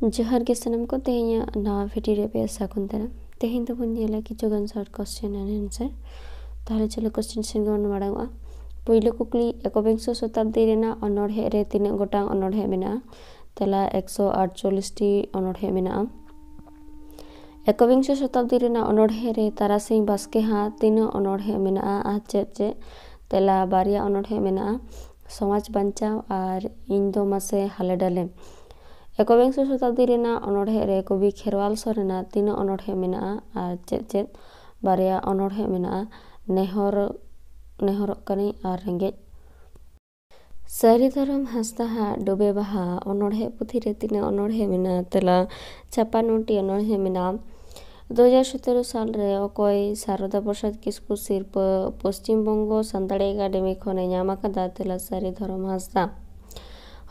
जोहार के सनम को तेहैया नवा भिडियो रे पे सागुन दारा तेहैन तो बन नेला किछुगान शॉर्ट क्वेश्चन एंड आंसर ताहले चलो क्वेश्चन सेन माड़ांगा पहले कुकली एकबिंश शताब्दी रेना अनोढ़े रे तीना गोटां अनोढ़े मेना तेला 148 टी अनोढ़े मेना एकबिंश शताब्दी रेना अनोढ़े रे तारासिंह बास्के हा तीना अनोढ़े मेना आ चे तेला बारिया अनोढ़े मेना समाज बांचाव और इन दो मासे हाले डाले एकबिंश शताब्दी रेना अनोढ़े रे कवि खेरवाल सोरेना तीना अनोढ़े मेना और चे बारिया अनोढ़े मेना नेहरक कनी और रेंगेज सारिधरम हांसदा डुबे बाहा अनोढ़े पुथी रे तीना अनोढ़े मेना तेला 56 अनोढ़े मेना 2017 साल रे अकय शारदा प्रसाद किस्कु सिरप पश्चिम बंगो सानताड़ी एकाडेमी खने नाम आकादा तेला सारिधरम हांसदा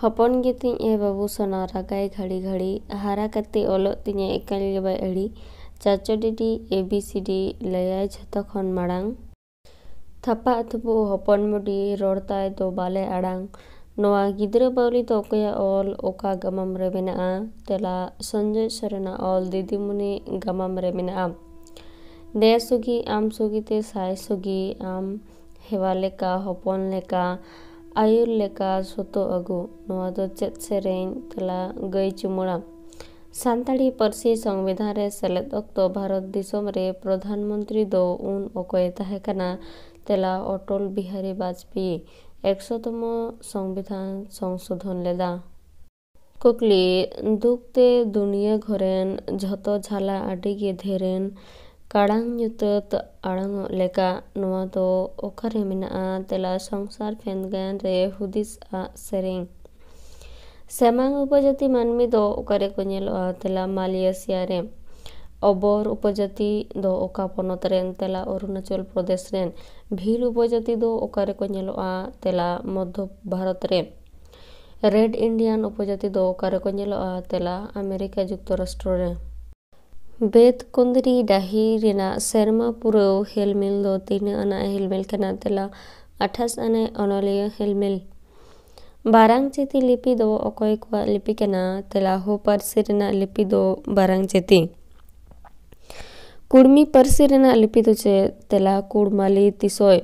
हपन गितिं ए बाबू सोना रागाय घड़ी घड़ी हारा कते ओलो तिने एकाल गेबा एड़ी चाचोडिडी एबीसीडी लयाय झतो खन माड़ांग थापा थुपु हपन मुडी रोड़ताय दो बाले आड़ांग नोआ गिद्रा बावली तो ओकया ऑल ओका गमाम रे मेनाआ तेला संजय सोरेना ऑल दीदीमुनि गमाम रे मेनाआ दे सुगी आम सुगीते साय सुगी आम हेवा लेका हपन लेका आयुर लेका सोतो अगु नोआ दो चेत सेरेन तेला गई चुमुड़ा सानताड़ी पारसी संविधान रे सेलेद अक्तो भारत दिसोम रे प्रधानमंत्री दो उन ओकय ताहे कना तेला अटल बिहारी वाजपेयी 100तम संविधान संशोधन लेदा कुकली दुखते दुनिया घरेन झतो झाला आडी गे धेरेन काड़ांग nyutat आड़ांग लेका नोआ दो ओकारे मेनाआ तेला संसार फेनगान रे हुदिस आ सेरेंग सेमांग उपजाति मानमी दो ओकारे को नेलोआ तेला मालयेशिया रे अबर उपजाति दो ओका पोनत रेन तेला अरुणाचल प्रदेश रेन भील उपजाति दो ओकारे को नेलोआ तेला मध्य भारत रे रेड इंडियन उपजाति दो ओकारे को नेलोआ तेला अमेरिका जुक्तराष्ट्र रे बेद कुंदरी डाही रेना सेरमा पुरव हेलमेल दो तीन आना हेलमेल कना तेला 28 आना अनलिया हेलमेल बारांग चेती लिपि दो अकय को लिपि कना तेला हो पारसी रेना लिपि दो बारांग चेती कुड़मी पारसी रेना लिपि दो चे तेला कुड़माली तिसोय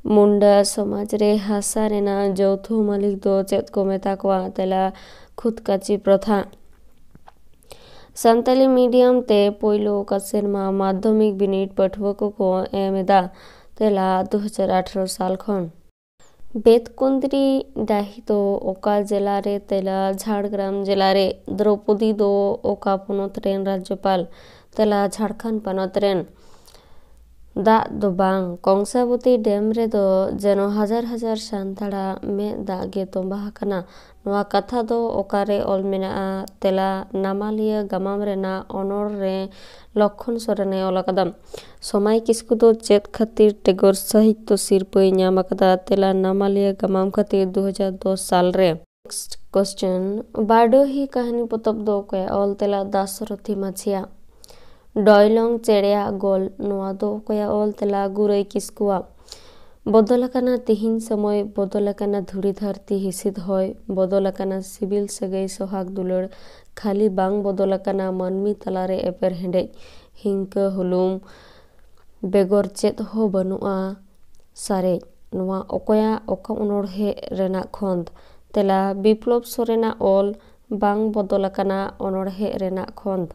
मुंडा समाज रे हासा रेना जौथो मालिक दो चेत को मेता को तेला खुदकाची प्रथा सानताली मीडियम ते पोइलो का सेरमा माध्यमिक बिनिट पठुआ को एमेदा तेला 2018 साल खन बेतकुंदरी डाही दो ओका जिला रे तेला झाड़ग्राम जिला रे द्रौपदी दो ओका पनत रेन राज्यपाल तेला झारखंड पनत रेन दाग दो बांग कंसाबती डैम रे दो जेनो हजार हजार सानताड़ा में दाग गे तोंबा कना नोआ कथा दो ओकारे ऑल मेनाआ तेला नामालिया गमाम रेना अनोर रे लक्षण सोरेने ओलाकदम समाय किस्कु दो चेत खातिर टेगोर साहित्य सिरपय नाम आकादा तेला नामालिया गमाम खातिर 2010 साल रे नेक्स्ट क्वेश्चन बाडो ही कहानी पोतब दो के ऑल तेला दासरथी माछिया डॉयलोंग चेड़िया गोल नोआ दो कोया ऑल तेला गुरई किस्कुआ बदलकाना तिहिन समय बदलकाना धुड़ी धरती हिसिद होय बदलकाना सिबिल सगई सोहाग दुलड़ खाली बांग बदलकाना मनमी तलारे एपर हेंडे हिंक हुलुम बेगोर चेत हो बनुआ सारे नोआ ओकया ओका उनोढ़े रेना खोंद तेला बिप्लव सोरेना ऑल बांग बदलकाना उनोढ़े रेना खोंद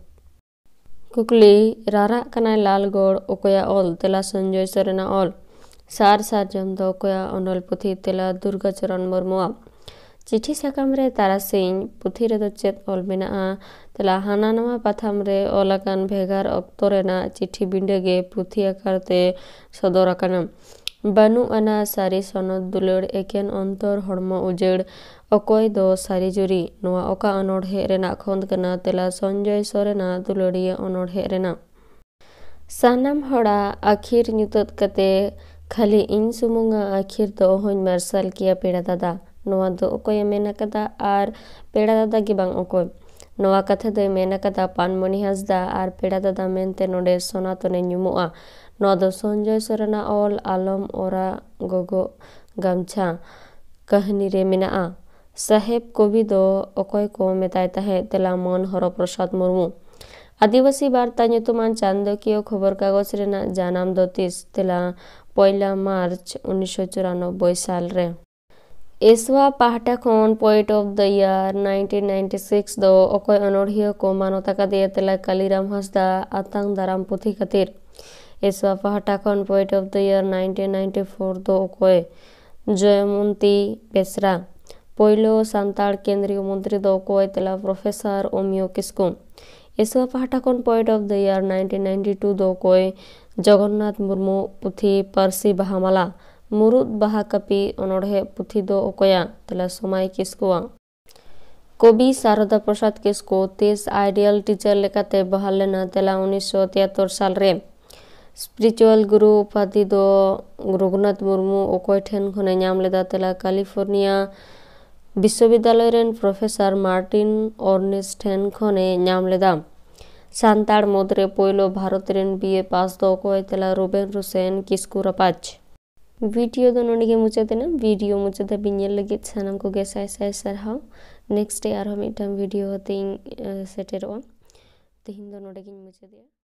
कुकली रारा कनाय लालगढ़ ओकया ऑल तेला संजय सोरेना ऑल सार सारजम दो ओकया अनल पुथी तेला दुर्गाचरण मुर्मुआ चिठी साकाम रे तारासिंह पुथी रे दो चेत ऑल मेनाआ तेला हाना नवा पाथाम रे ओलाकान भेगार अक्तो रेना चिठी बिंडेगे पुथी आकारते सदर आकाना बानु आना सारी सनद दुलड़ एकेन अंतर हड़मो उजेड़ अकय दो सारी जुरी नोआ ओका अनोढ़े रेना खोंद कना तेला संजय सोरेना दुलड़िया अनोढ़े रेना सानाम हड़ा आखिर nyutat कते खाली इन सुमुंगा आखिर दो होन मार्शल किया पेड़ा दादा नोआ दो ओकय मेना कदा आर पेड़ा दादा की बांग ओकय नोआ कथा दो मेना कदा पानमणि हांसदा आर पेड़ा दादा मेनते नोडे सोनातने nyumoa नोआ दो संजय सोरेना ऑल आलम ओरा गोगो गामछा कहानी रे मेनाआ साहेब कवि दो अकय को मेताय ताहे तेला मन हर प्रसाद मुर्मू। आदिवासी वार्ता ᱧᱩᱛᱩᱢᱟᱱ चांदकियो खबर कागज रेना जानाम दो तीस तेला 1 मार्च 1994 साल रे। एसवा पाहटा खन पोइट ऑफ द ईयर 1996 दो अकय अनोढ़िया को मानता का दिया तेला कालीराम हांसदा आतांग दाराम पुथी खातिर। एसवा पाहटा खन पोइट ऑफ द ईयर 1994 दो अकय जयमंती बेसरा। पहलो सांताड़ केंद्रीय मंत्री दो अकय तेला प्रोफेसर अमियो किस्कु। एसवा पाहटा खन पोइट ऑफ द ईयर 1992 दो अकय जगन्नाथ मुर्मू पुथी पारसी बाहामाला। मुरुद बाहा कापी अनोढ़े पुथी दो अकया तेला समाय किस्कुआ। कवि शारदा प्रसाद किस्कु 23 आइडियल टीचर लेकाते बहाल लेना तेला 1973 साल रे। स्पिरिचुअल गुरु उपाधि दो रघुनाथ मुर्मू अकय ठेन खने नाम लेदा तेला कैलिफोर्निया विश्वविद्यालय रेन प्रोफेसर मार्टिन ऑर्निस ठेन खने नाम लेदा। सांताड़ मुद्रे पहलो भारत रेन बीए पास दो अकय तेला रुबेन रुसेन किस्कु रापाच। वीडियो दो नोंडे मुचादेना वीडियो मुचादा बिnyel लगी सानाम को साय साय सारहाव। नेक्स्ट डे आरो मिटाम वीडियो हते सेटेरोआ तेहिन दो नोंडे मुचादिया।